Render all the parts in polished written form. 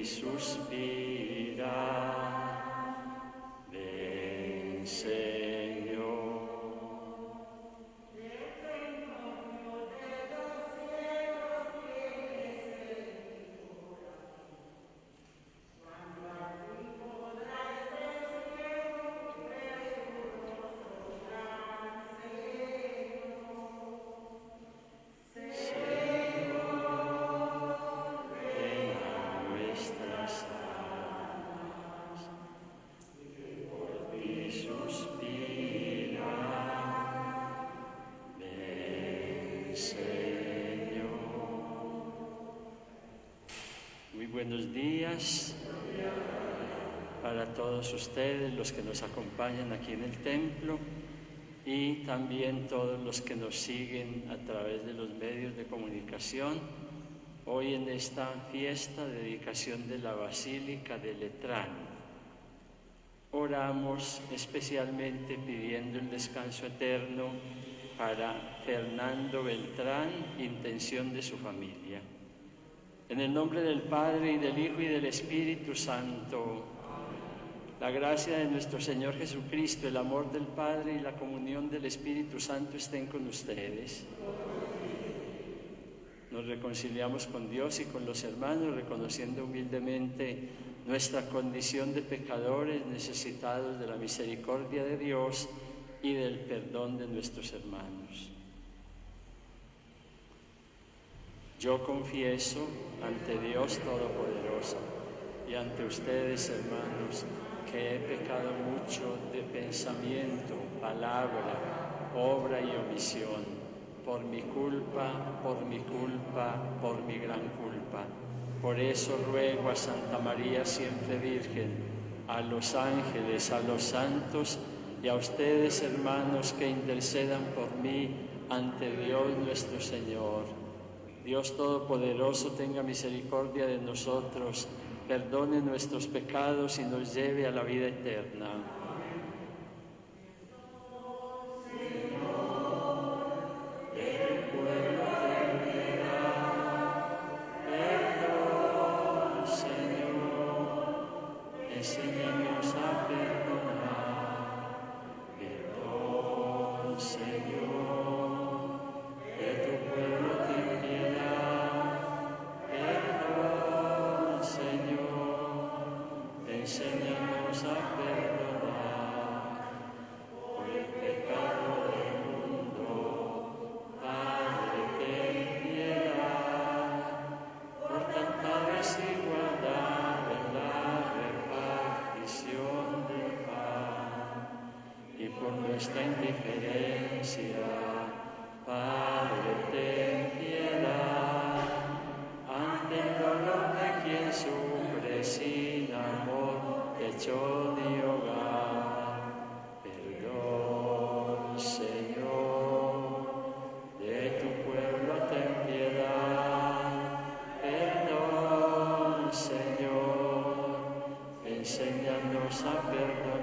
y suspira. Ven, Señor. Buenos días para todos ustedes, los que nos acompañan aquí en el templo y también todos los que nos siguen a través de los medios de comunicación. Hoy en esta fiesta de dedicación de la Basílica de Letrán, oramos especialmente pidiendo el descanso eterno para Fernando Beltrán, intención de su familia. En el nombre del Padre, y del Hijo, y del Espíritu Santo, la gracia de nuestro Señor Jesucristo, el amor del Padre y la comunión del Espíritu Santo estén con ustedes. Nos reconciliamos con Dios y con los hermanos, reconociendo humildemente nuestra condición de pecadores necesitados de la misericordia de Dios y del perdón de nuestros hermanos. Yo confieso ante Dios Todopoderoso y ante ustedes, hermanos, que he pecado mucho de pensamiento, palabra, obra y omisión, por mi culpa, por mi gran culpa. Por eso ruego a Santa María siempre Virgen, a los ángeles, a los santos y a ustedes, hermanos, que intercedan por mí ante Dios nuestro Señor. Dios Todopoderoso tenga misericordia de nosotros, perdone nuestros pecados y nos lleve a la vida eterna. Nuestra indiferencia, Padre, ten piedad, ante el dolor de quien sufre sin amor, echó mi hogar. Perdón, Señor, de tu pueblo ten piedad. Perdón, Señor, enséñanos a perdonar.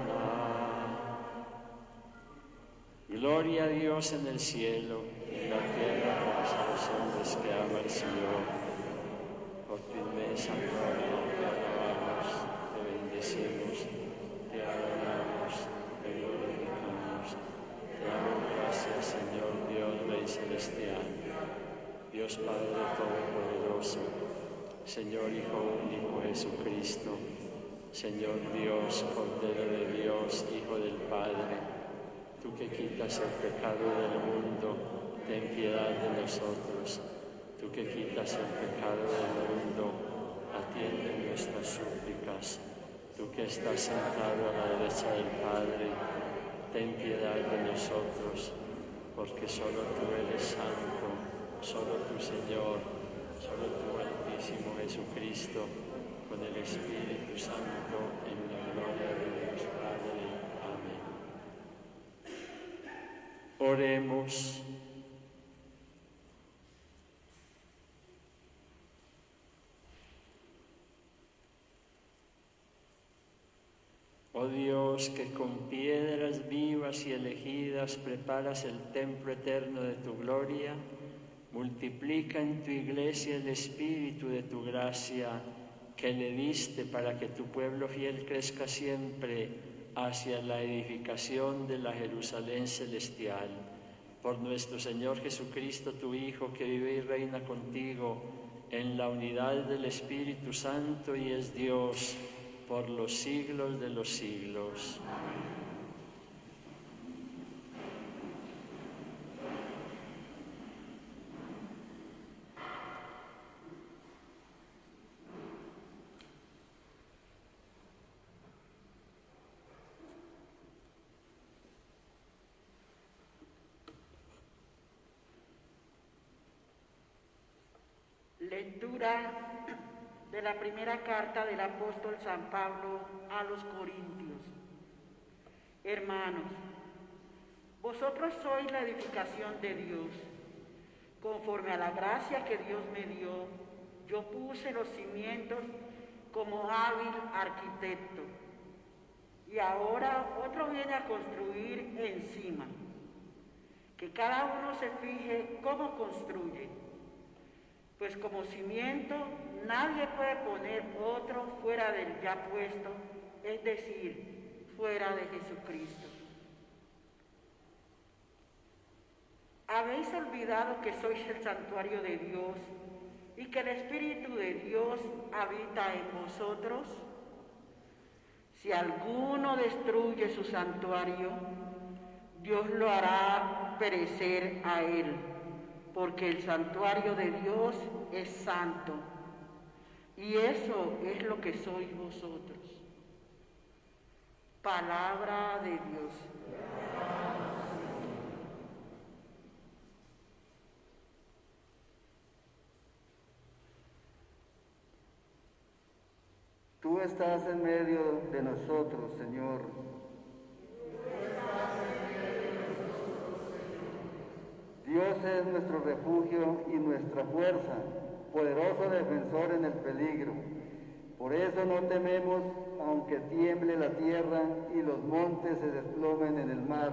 Gloria a Dios en el cielo, en la tierra paz a los hombres que ama el Señor. Por tu inmensa gloria te alabamos, te bendecimos, te adoramos, te glorificamos. Te damos gracias, Señor Dios, Rey Celestial, Dios Padre Todopoderoso, Señor Hijo único Jesucristo, Señor Dios, Cordero de Dios, Hijo del Padre. Tú que quitas el pecado del mundo, ten piedad de nosotros. Tú que quitas el pecado del mundo, atiende nuestras súplicas. Tú que estás sentado a la derecha del Padre, ten piedad de nosotros, porque solo tú eres santo, solo tú, Señor, solo tú, Altísimo Jesucristo, con el Espíritu Santo, en la gloria de Dios Padre. Amén. Oremos. Oh Dios, que con piedras vivas y elegidas preparas el templo eterno de tu gloria, multiplica en tu iglesia el espíritu de tu gracia, que le diste para que tu pueblo fiel crezca siempre hacia la edificación de la Jerusalén celestial. Por nuestro Señor Jesucristo, tu Hijo, que vive y reina contigo en la unidad del Espíritu Santo y es Dios por los siglos de los siglos. Amén. Lectura de la primera carta del apóstol San Pablo a los Corintios. Hermanos, vosotros sois la edificación de Dios. Conforme a la gracia que Dios me dio, yo puse los cimientos como hábil arquitecto. Y ahora otro viene a construir encima. Que cada uno se fije cómo construye. Pues como cimiento nadie puede poner otro fuera del ya puesto, es decir, fuera de Jesucristo. ¿Habéis olvidado que sois el santuario de Dios y que el Espíritu de Dios habita en vosotros? Si alguno destruye su santuario, Dios lo hará perecer a él, porque el santuario de Dios es santo, y eso es lo que sois vosotros. Palabra de Dios. Tú estás en medio de nosotros, Señor. Dios es nuestro refugio y nuestra fuerza, poderoso defensor en el peligro. Por eso no tememos, aunque tiemble la tierra y los montes se desplomen en el mar.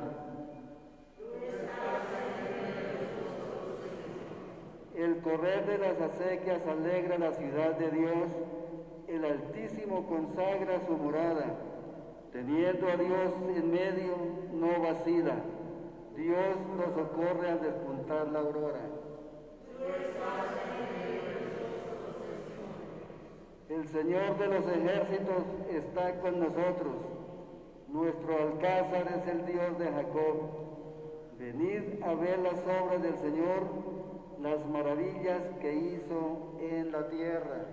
El correr de las acequias alegra la ciudad de Dios, el Altísimo consagra su morada. Teniendo a Dios en medio, no vacila. Dios nos socorre al despuntar la aurora. El Señor de los ejércitos está con nosotros. Nuestro alcázar es el Dios de Jacob. Venid a ver las obras del Señor, las maravillas que hizo en la tierra.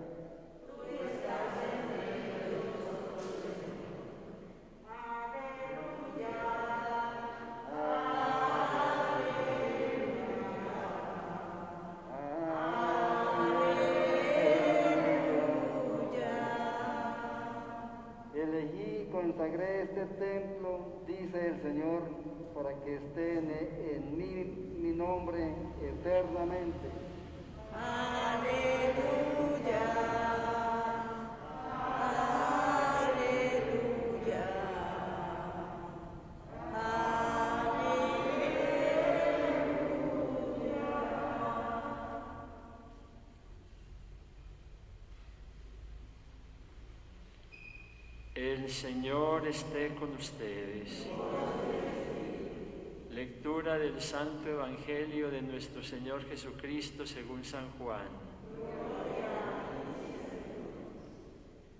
Consagré este templo, dice el Señor, para que esté en mi nombre eternamente. Aleluya, aleluya, El Señor esté con ustedes. Lectura del Santo Evangelio de nuestro Señor Jesucristo según San Juan.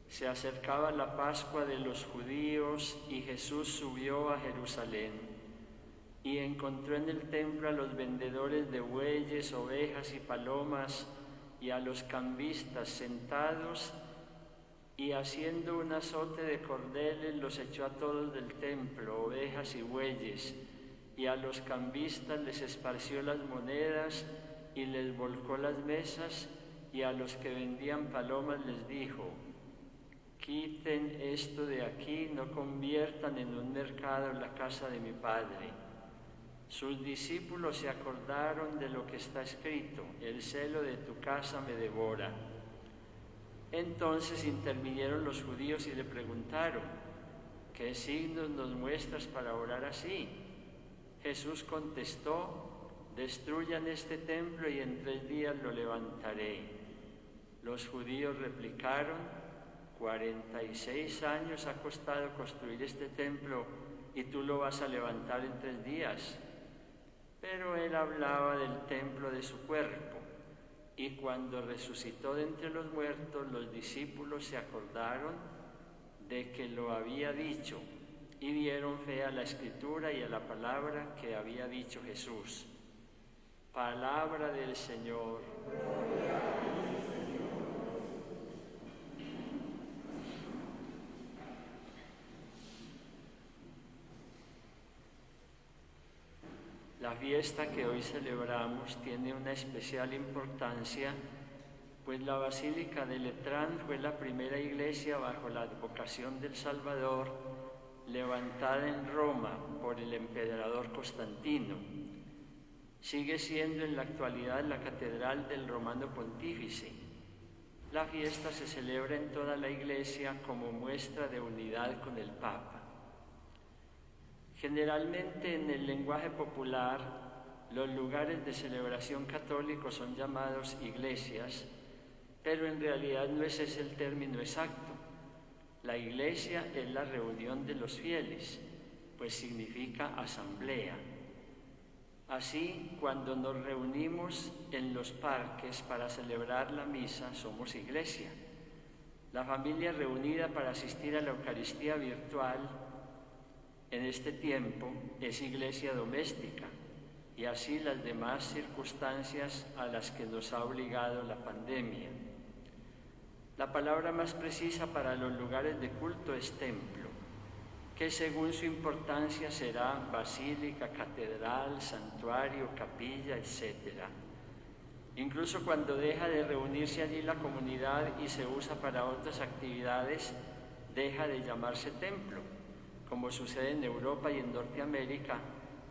Se acercaba la Pascua de los judíos y Jesús subió a Jerusalén y encontró en el templo a los vendedores de bueyes, ovejas y palomas y a los cambistas sentados, y haciendo un azote de cordeles los echó a todos del templo, ovejas y bueyes, y a los cambistas les esparció las monedas y les volcó las mesas, y a los que vendían palomas les dijo: quiten esto de aquí, no conviertan en un mercado la casa de mi Padre. Sus discípulos se acordaron de lo que está escrito: el celo de tu casa me devora. Entonces intervinieron los judíos y le preguntaron: ¿qué signos nos muestras para orar así? Jesús contestó: destruyan este templo y en 3 días lo levantaré. Los judíos replicaron: 46 años ha costado construir este templo y tú lo vas a levantar en 3 días. Pero él hablaba del templo de su cuerpo. Y cuando resucitó de entre los muertos, los discípulos se acordaron de que lo había dicho y dieron fe a la Escritura y a la palabra que había dicho Jesús. Palabra del Señor. La fiesta que hoy celebramos tiene una especial importancia, pues la Basílica de Letrán fue la primera iglesia bajo la advocación del Salvador, levantada en Roma por el emperador Constantino. Sigue siendo en la actualidad la catedral del Romano Pontífice. La fiesta se celebra en toda la iglesia como muestra de unidad con el Papa. Generalmente en el lenguaje popular, los lugares de celebración católicos son llamados iglesias, pero en realidad no ese es el término exacto. La iglesia es la reunión de los fieles, pues significa asamblea. Así, cuando nos reunimos en los parques para celebrar la misa, somos iglesia. La familia reunida para asistir a la Eucaristía virtual en este tiempo es iglesia doméstica, y así las demás circunstancias a las que nos ha obligado la pandemia. La palabra más precisa para los lugares de culto es templo, que según su importancia será basílica, catedral, santuario, capilla, etc. Incluso cuando deja de reunirse allí la comunidad y se usa para otras actividades, deja de llamarse templo, como sucede en Europa y en Norteamérica,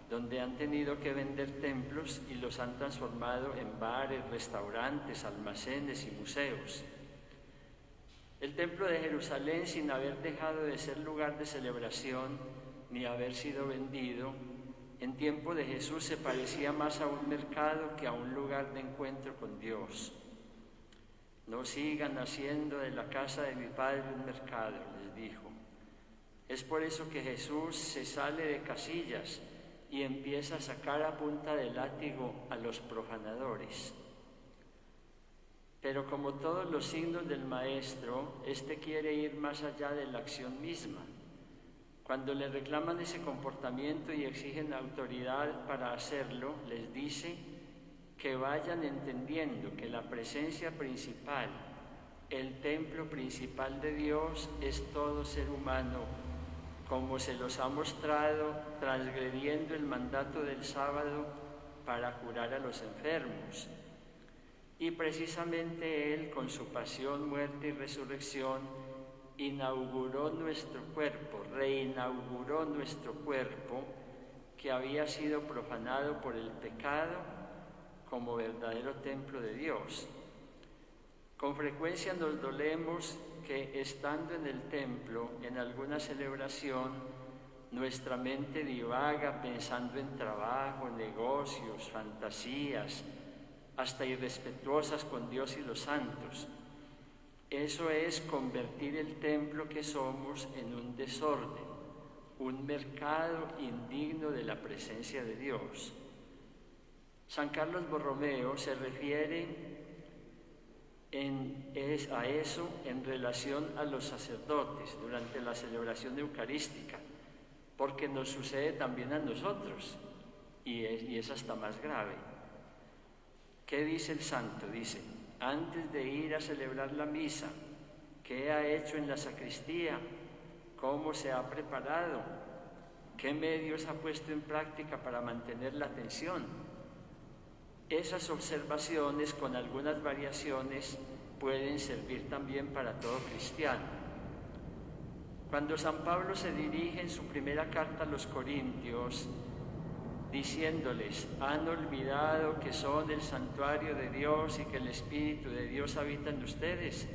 donde han tenido que vender templos y los han transformado en bares, restaurantes, almacenes y museos. El Templo de Jerusalén, sin haber dejado de ser lugar de celebración ni haber sido vendido, en tiempo de Jesús se parecía más a un mercado que a un lugar de encuentro con Dios. No sigan haciendo de la casa de mi Padre un mercado, les dijo. Es por eso que Jesús se sale de casillas y empieza a sacar a punta de látigo a los profanadores. Pero como todos los signos del Maestro, este quiere ir más allá de la acción misma. Cuando le reclaman ese comportamiento y exigen autoridad para hacerlo, les dice que vayan entendiendo que la presencia principal, el templo principal de Dios, es todo ser humano, como se los ha mostrado transgrediendo el mandato del sábado para curar a los enfermos. Y precisamente Él, con su pasión, muerte y resurrección, inauguró nuestro cuerpo, reinauguró nuestro cuerpo, que había sido profanado por el pecado, como verdadero templo de Dios. Con frecuencia nos dolemos que, estando en el templo, en alguna celebración, nuestra mente divaga pensando en trabajo, negocios, fantasías, hasta irrespetuosas con Dios y los santos. Eso es convertir el templo que somos en un desorden, un mercado indigno de la presencia de Dios. San Carlos Borromeo se refiere a eso en relación a los sacerdotes durante la celebración eucarística, porque nos sucede también a nosotros, y es hasta más grave. ¿Qué dice el santo? Dice: antes de ir a celebrar la misa, ¿qué ha hecho en la sacristía? ¿Cómo se ha preparado? ¿Qué medios ha puesto en práctica para mantener la atención? Esas observaciones, con algunas variaciones, pueden servir también para todo cristiano. Cuando San Pablo se dirige en su primera carta a los Corintios, diciéndoles: han olvidado que son el santuario de Dios y que el Espíritu de Dios habita en ustedes,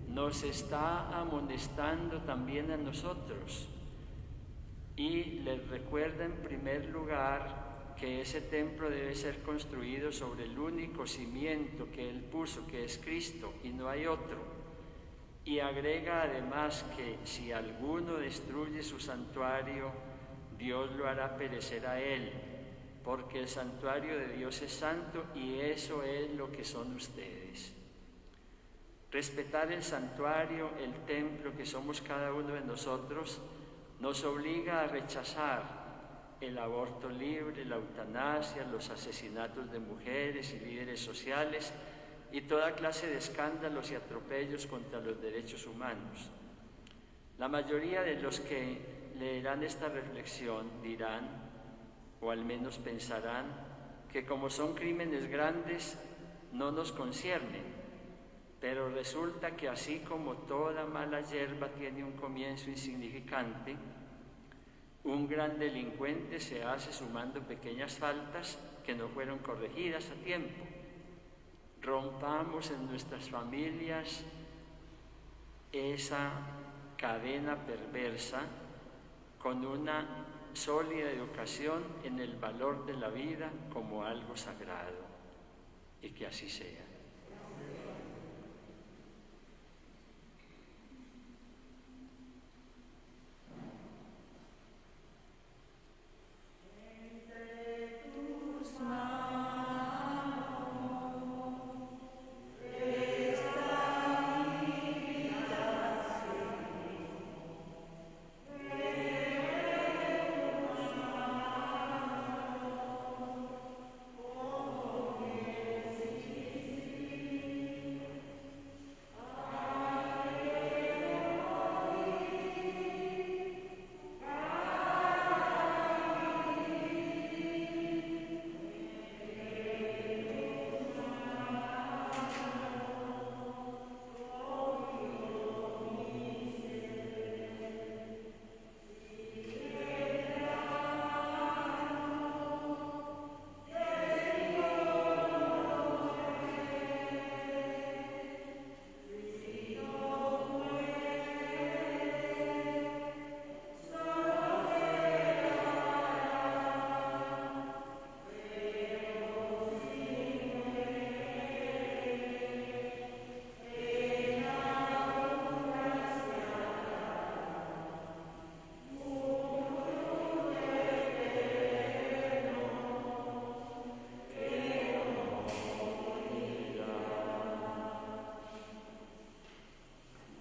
nos está amonestando también a nosotros, y les recuerda en primer lugar que ese templo debe ser construido sobre el único cimiento que Él puso, que es Cristo, y no hay otro. Y agrega además que si alguno destruye su santuario, Dios lo hará perecer a él, porque el santuario de Dios es santo y eso es lo que son ustedes. Respetar el santuario, el templo que somos cada uno de nosotros, nos obliga a rechazar el aborto libre, la eutanasia, los asesinatos de mujeres y líderes sociales y toda clase de escándalos y atropellos contra los derechos humanos. La mayoría de los que leerán esta reflexión dirán, o al menos pensarán, que como son crímenes grandes, no nos conciernen. Pero resulta que así como toda mala hierba tiene un comienzo insignificante, un gran delincuente se hace sumando pequeñas faltas que no fueron corregidas a tiempo. Rompamos en nuestras familias esa cadena perversa con una sólida educación en el valor de la vida como algo sagrado, y que así sea.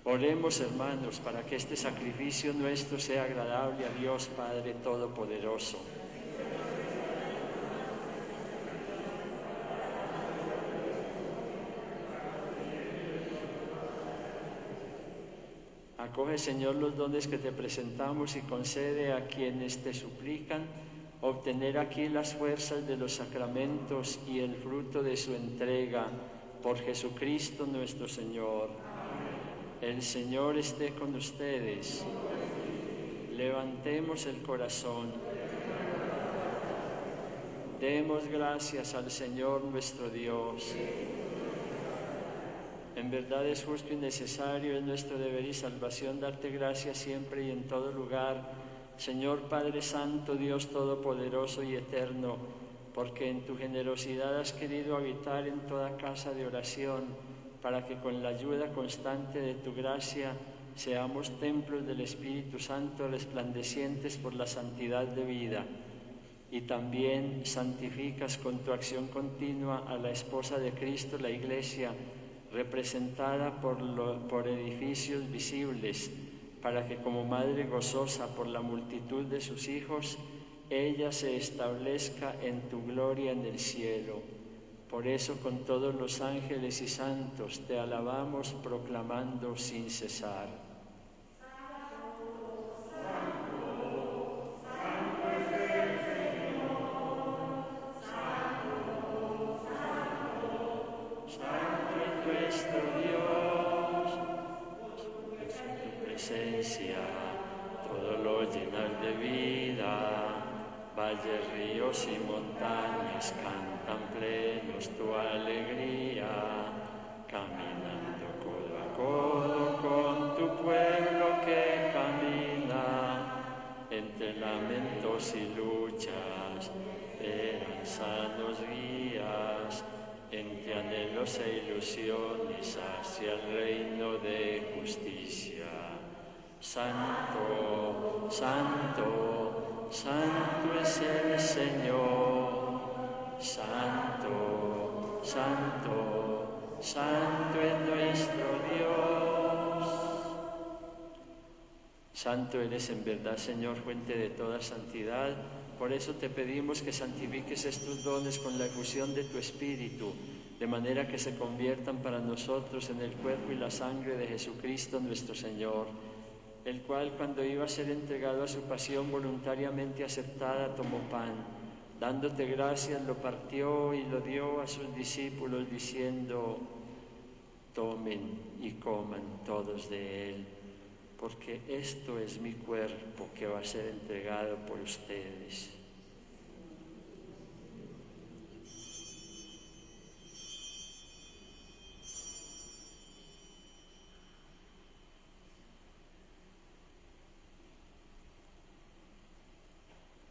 Oremos, hermanos, para que este sacrificio nuestro sea agradable a Dios Padre Todopoderoso. Acoge, Señor, los dones que te presentamos y concede a quienes te suplican obtener aquí las fuerzas de los sacramentos y el fruto de su entrega por Jesucristo nuestro Señor. El Señor esté con ustedes. Levantemos el corazón. Demos gracias al Señor nuestro Dios. En verdad es justo y necesario, es nuestro deber y salvación darte gracias siempre y en todo lugar, Señor Padre Santo, Dios Todopoderoso y Eterno, porque en tu generosidad has querido habitar en toda casa de oración, para que con la ayuda constante de tu gracia seamos templos del Espíritu Santo resplandecientes por la santidad de vida. Y también santificas con tu acción continua a la esposa de Cristo, la Iglesia, representada por edificios visibles, para que como madre gozosa por la multitud de sus hijos, ella se establezca en tu gloria en el cielo. Por eso con todos los ángeles y santos te alabamos proclamando sin cesar. Santo es nuestro Dios, en tu presencia todo lo llenas de vida. Valles, ríos y montañas cantan plenos tu alegría, caminando codo a codo con tu pueblo que camina entre lamentos y luchas. persecuciones hacia el reino de justicia. Santo, santo, santo es el Señor. Santo, santo, santo es nuestro Dios. Santo eres en verdad, Señor, fuente de toda santidad. Por eso te pedimos que santifiques estos dones con la efusión de tu Espíritu, de manera que se conviertan para nosotros en el cuerpo y la sangre de Jesucristo nuestro Señor, el cual, cuando iba a ser entregado a su pasión voluntariamente aceptada, tomó pan, dándote gracias, lo partió y lo dio a sus discípulos, diciendo: tomen y coman todos de él, porque esto es mi cuerpo que va a ser entregado por ustedes.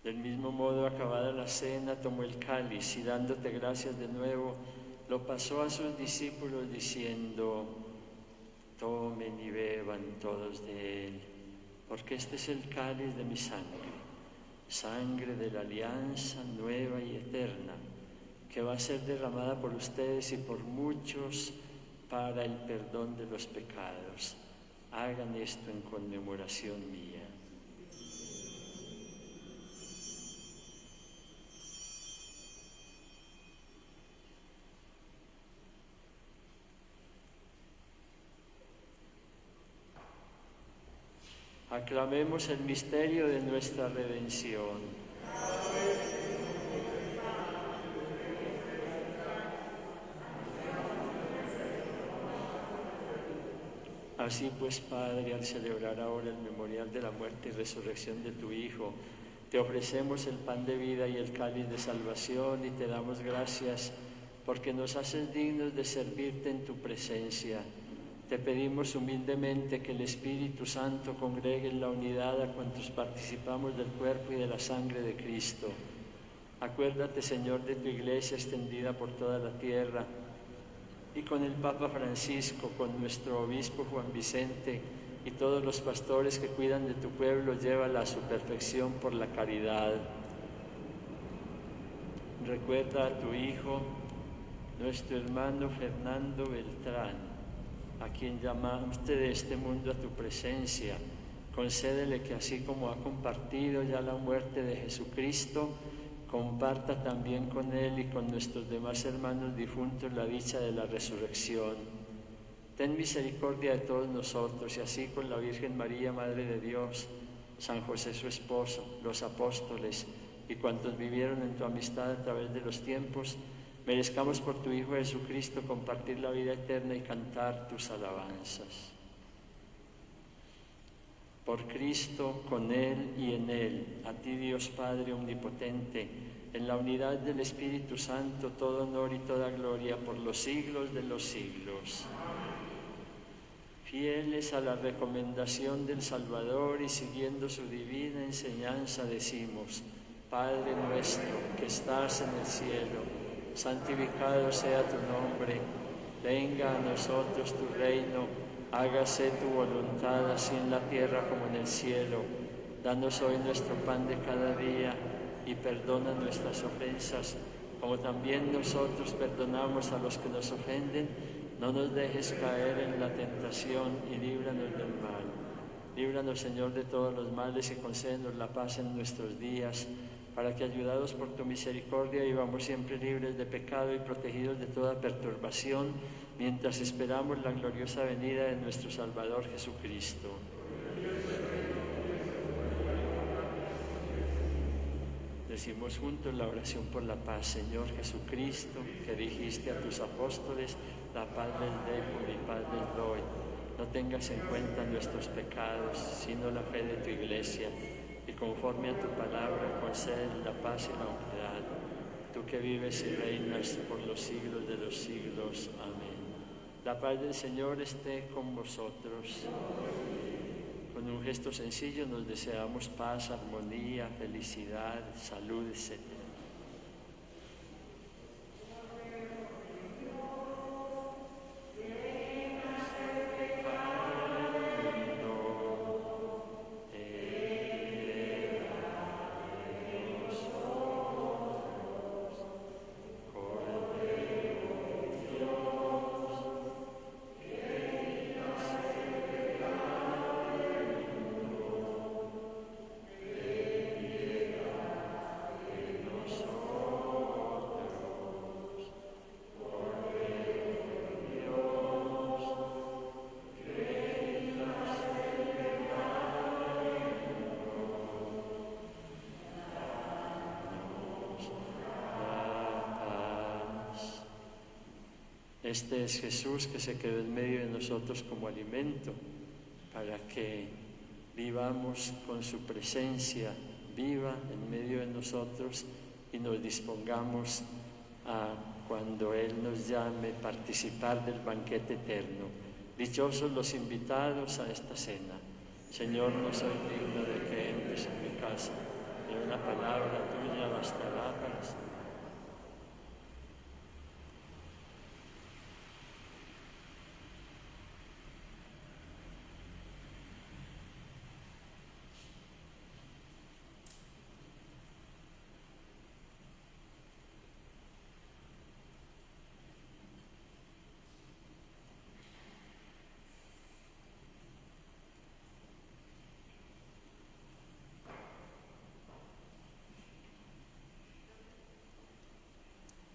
Del mismo modo, acabada la cena, tomó el cáliz y, dándote gracias de nuevo, lo pasó a sus discípulos, diciendo: tomen y beban todos de él, porque este es el cáliz de mi sangre, sangre de la alianza nueva y eterna, que va a ser derramada por ustedes y por muchos para el perdón de los pecados. Hagan esto en conmemoración mía. Aclamemos el misterio de nuestra redención. Así pues, Padre, al celebrar ahora el memorial de la muerte y resurrección de tu Hijo, te ofrecemos el pan de vida y el cáliz de salvación, y te damos gracias porque nos haces dignos de servirte en tu presencia. Te pedimos humildemente que el Espíritu Santo congregue en la unidad a cuantos participamos del cuerpo y de la sangre de Cristo. Acuérdate, Señor, de tu Iglesia extendida por toda la tierra, y con el Papa Francisco, con nuestro Obispo Juan Vicente y todos los pastores que cuidan de tu pueblo, llévala a su perfección por la caridad. Recuerda a tu Hijo, nuestro hermano Fernando Beltrán, a quien llamaste de este mundo a tu presencia. Concédele que, así como ha compartido ya la muerte de Jesucristo, comparta también con él y con nuestros demás hermanos difuntos la dicha de la resurrección. Ten misericordia de todos nosotros, y así con la Virgen María, Madre de Dios, San José su esposo, los apóstoles y cuantos vivieron en tu amistad a través de los tiempos, merezcamos por tu Hijo Jesucristo compartir la vida eterna y cantar tus alabanzas. Por Cristo, con Él y en Él, a ti, Dios Padre omnipotente, en la unidad del Espíritu Santo, todo honor y toda gloria por los siglos de los siglos. Fieles a la recomendación del Salvador y siguiendo su divina enseñanza, decimos: Padre nuestro que estás en el cielo, santificado sea tu nombre, venga a nosotros tu reino, hágase tu voluntad, así en la tierra como en el cielo. Danos hoy nuestro pan de cada día, y perdona nuestras ofensas, como también nosotros perdonamos a los que nos ofenden. No nos dejes caer en la tentación, y líbranos del mal. Líbranos, Señor, de todos los males, y concédenos la paz en nuestros días, para que, ayudados por tu misericordia, vivamos siempre libres de pecado y protegidos de toda perturbación, mientras esperamos la gloriosa venida de nuestro Salvador Jesucristo. Decimos juntos la oración por la paz. Señor Jesucristo, que dijiste a tus apóstoles: la paz les dejo, mi paz les doy. No tengas en cuenta nuestros pecados, sino la fe de tu Iglesia, y conforme a tu palabra concede la paz y la unidad. Tú que vives y reinas por los siglos de los siglos. Amén. La paz del Señor esté con vosotros. Con un gesto sencillo nos deseamos paz, armonía, felicidad, salud, etc. Este es Jesús que se quedó en medio de nosotros como alimento, para que vivamos con su presencia viva en medio de nosotros y nos dispongamos a, cuando Él nos llame, participar del banquete eterno. Dichosos los invitados a esta cena. Señor, no soy digno de que entres en mi casa, pero una palabra tuya bastará para salvar.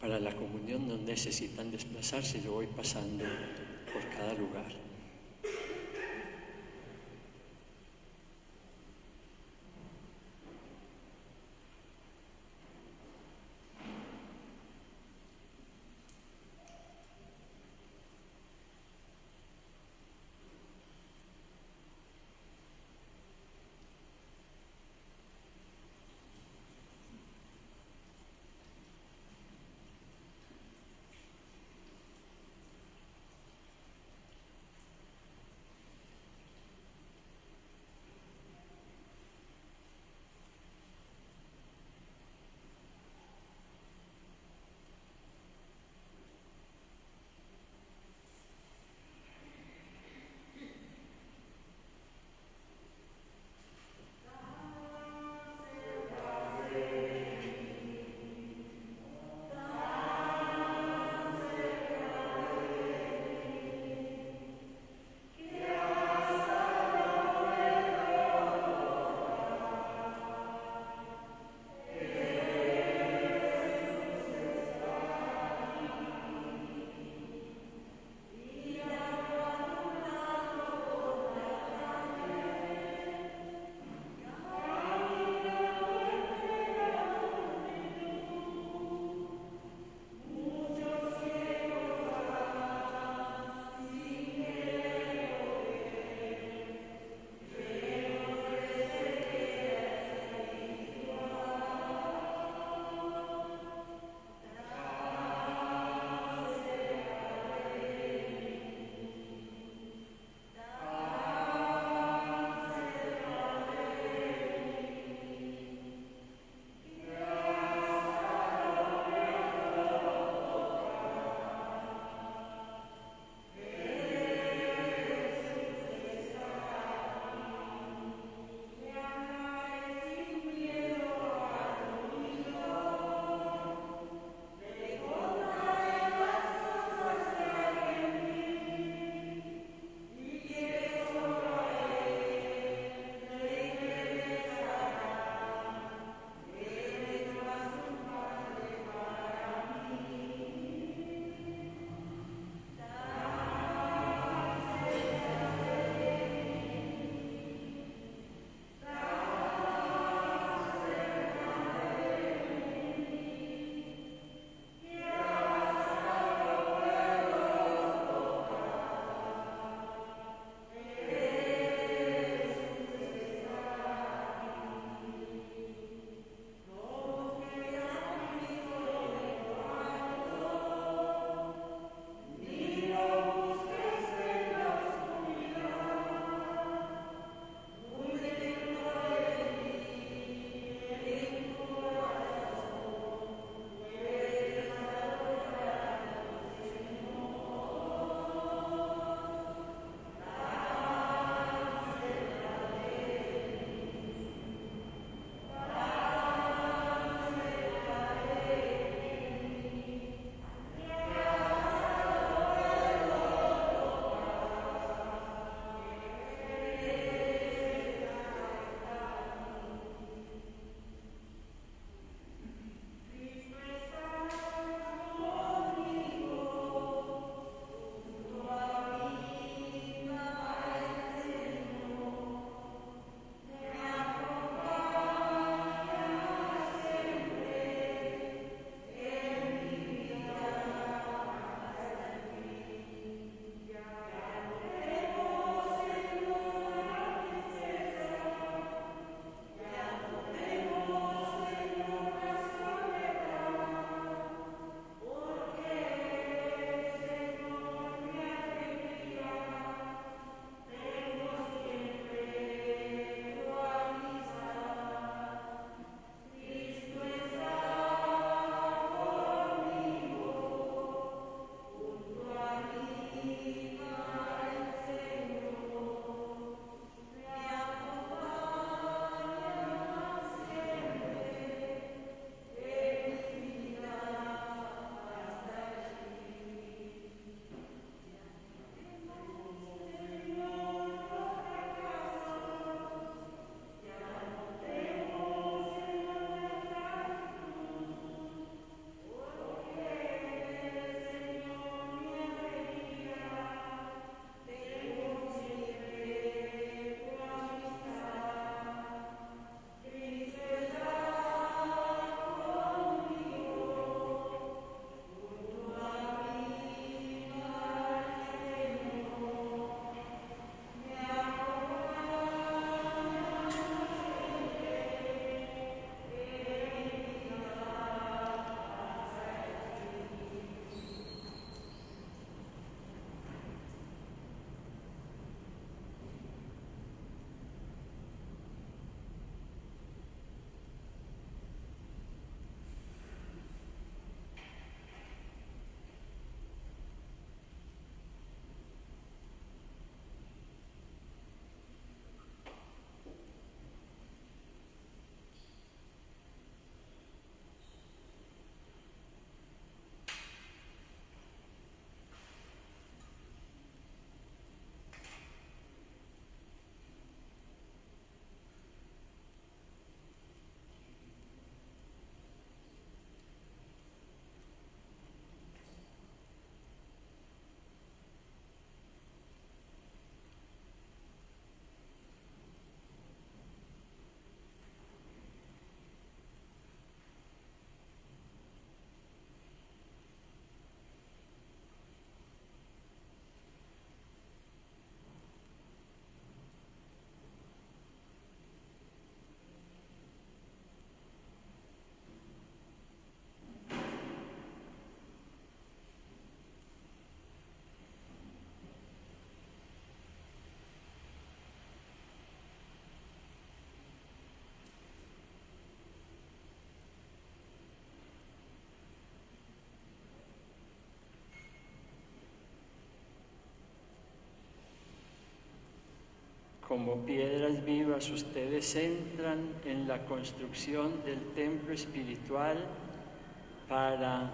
Para la comunión no necesitan desplazarse, yo voy pasando por cada lugar. Como piedras vivas, ustedes entran en la construcción del templo espiritual para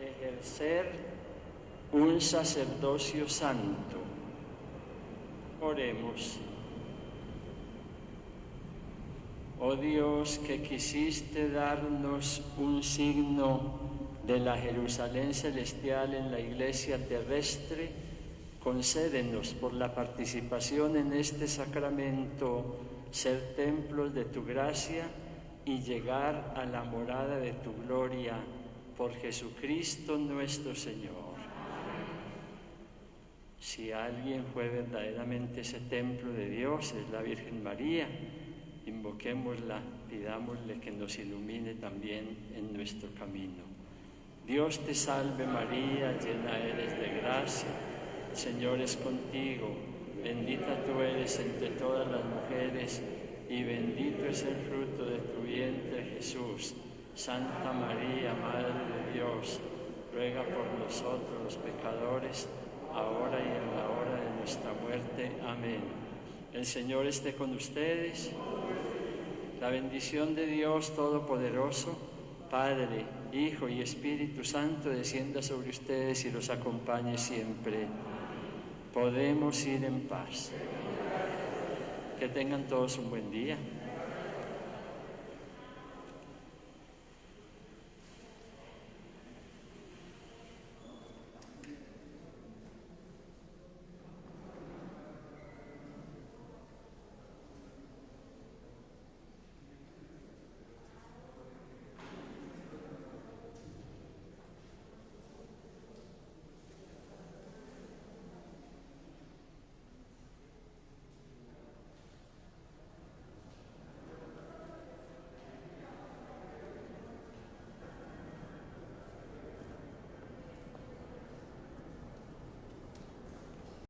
ejercer un sacerdocio santo. Oremos. Oh Dios, que quisiste darnos un signo de la Jerusalén celestial en la iglesia terrestre, concédenos por la participación en este sacramento ser templos de tu gracia y llegar a la morada de tu gloria por Jesucristo nuestro Señor. Si alguien fue verdaderamente ese templo de Dios, es la Virgen María. Invoquémosla, pidámosle que nos ilumine también en nuestro camino. Dios te salve María, llena eres de gracia, el Señor es contigo, bendita tú eres entre todas las mujeres y bendito es el fruto de tu vientre Jesús. Santa María, Madre de Dios, ruega por nosotros los pecadores, ahora y en la hora de nuestra muerte. Amén. El Señor esté con ustedes. La bendición de Dios Todopoderoso, Padre, Hijo y Espíritu Santo, descienda sobre ustedes y los acompañe siempre. Podemos ir en paz. Que tengan todos un buen día.